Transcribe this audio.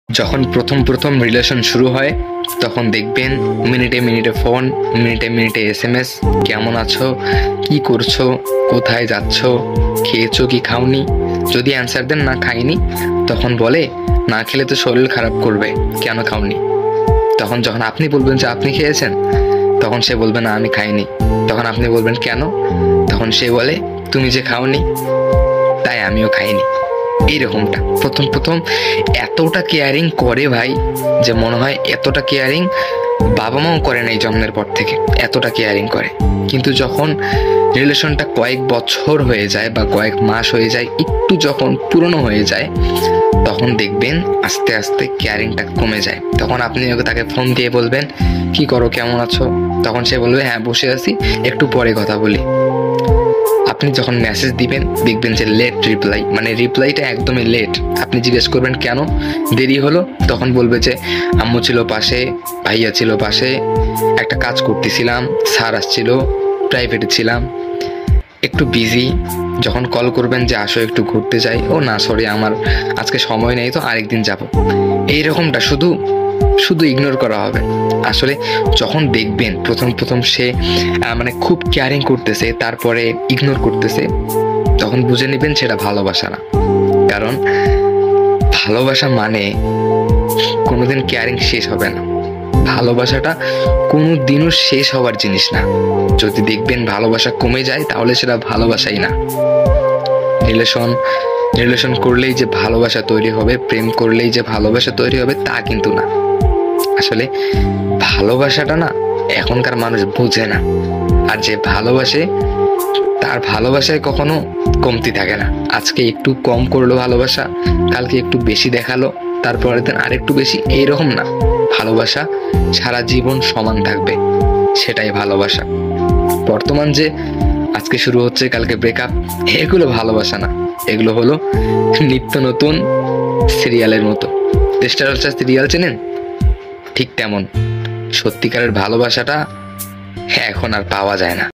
যখন প্রথম প্রথম রিলেশন শুরু হয় তখন দেখবেন মিনিটে মিনিটে ফোন, মিনিটে মিনিটে এসএমএস, কেমন আছো, কি করছো, কোথায় যাচ্ছ, খেয়েছো কি খাওনি। যদি অ্যান্সার দেন না খাইনি, তখন বলে না খেলে তো শরীর খারাপ করবে, কেন খাওনি। তখন যখন আপনি বলবেন যে আপনি খেয়েছেন, তখন সে বলবে না আমি খাইনি। তখন আপনি বলবেন কেন, তখন সে বলে তুমি যে খাওনি তাই আমিও খাইনি। এইরকমটা প্রথম প্রথম এতটা কেয়ারিং করে ভাই, যে মনে হয় এতটা কেয়ারিং বাবা মাও করে নাই জন্মের পর থেকে, এতটা কেয়ারিং করে। কিন্তু যখন রিলেশনটা কয়েক বছর হয়ে যায় বা কয়েক মাস হয়ে যায়, একটু যখন পুরনো হয়ে যায়, তখন দেখবেন আস্তে আস্তে কেয়ারিংটা কমে যায়। তখন আপনি তাকে ফোন দিয়ে বলবেন কি করো, কেমন আছো, তখন সে বলবে হ্যাঁ বসে আছি, একটু পরে কথা বলি। আপনি যখন মেসেজ দিবেন দেখবেন যে লেট রিপ্লাই, মানে রিপ্লাইটা একদমই লেট। আপনি জিজ্ঞেস করবেন কেন দেরি হলো, তখন বলবে যে আম্মু ছিল পাশে, ভাইয়া ছিল পাশে, একটা কাজ করতেছিলাম, স্যার আসছিল, প্রাইভেটে ছিলাম, একটু বিজি। যখন কল করবেন যে আসো একটু ঘুরতে যাই, ও না সরি আমার আজকে সময় নেই, তো আরেকদিন যাব। এইরকমটা শুধু শুধু ইগনোর করা হবে। আসলে যখন দেখবেন প্রথম প্রথম সে মানে খুব কেয়ারিং করতেছে, তারপরে ইগনোর করতেছে, তখন বুঝে নেবেন সেটা ভালোবাসা না। কারণ ভালোবাসা মানে কোনোদিন কেয়ারিং শেষ হবে না। ভালোবাসাটা কোনোদিনও শেষ হওয়ার জিনিস না। যদি দেখবেন ভালোবাসা কমে যায়, তাহলে সেটা ভালোবাসাই না। রিলেশন করলেই যে ভালোবাসা তৈরি হবে, প্রেম করলেই যে ভালোবাসা তৈরি হবে, তা কিন্তু না। আসলে ভালোবাসাটা না এখনকার মানুষ বোঝে না। আর যে ভালোবাসে তার ভালোবাসায় কখনো কমতি থাকে না। আজকে একটু কম করলো ভালোবাসা, কালকে একটু বেশি দেখালো, তারপরের দিন আরেকটু বেশি, এইরকম না। ভালোবাসা সারা জীবন সমান থাকবে, সেটাই ভালোবাসা। বর্তমান যে আজকে শুরু হচ্ছে কালকে ব্রেকআপ, এগুলো ভালোবাসা না। এগুলো হলো নিত্য নতুন সিরিয়ালের মতো। স্টার জলসা সিরিয়াল চেনেন? ঠিক তেমন সত্যিকারের ভালোবাসাটা এখন আর পাওয়া যায় না।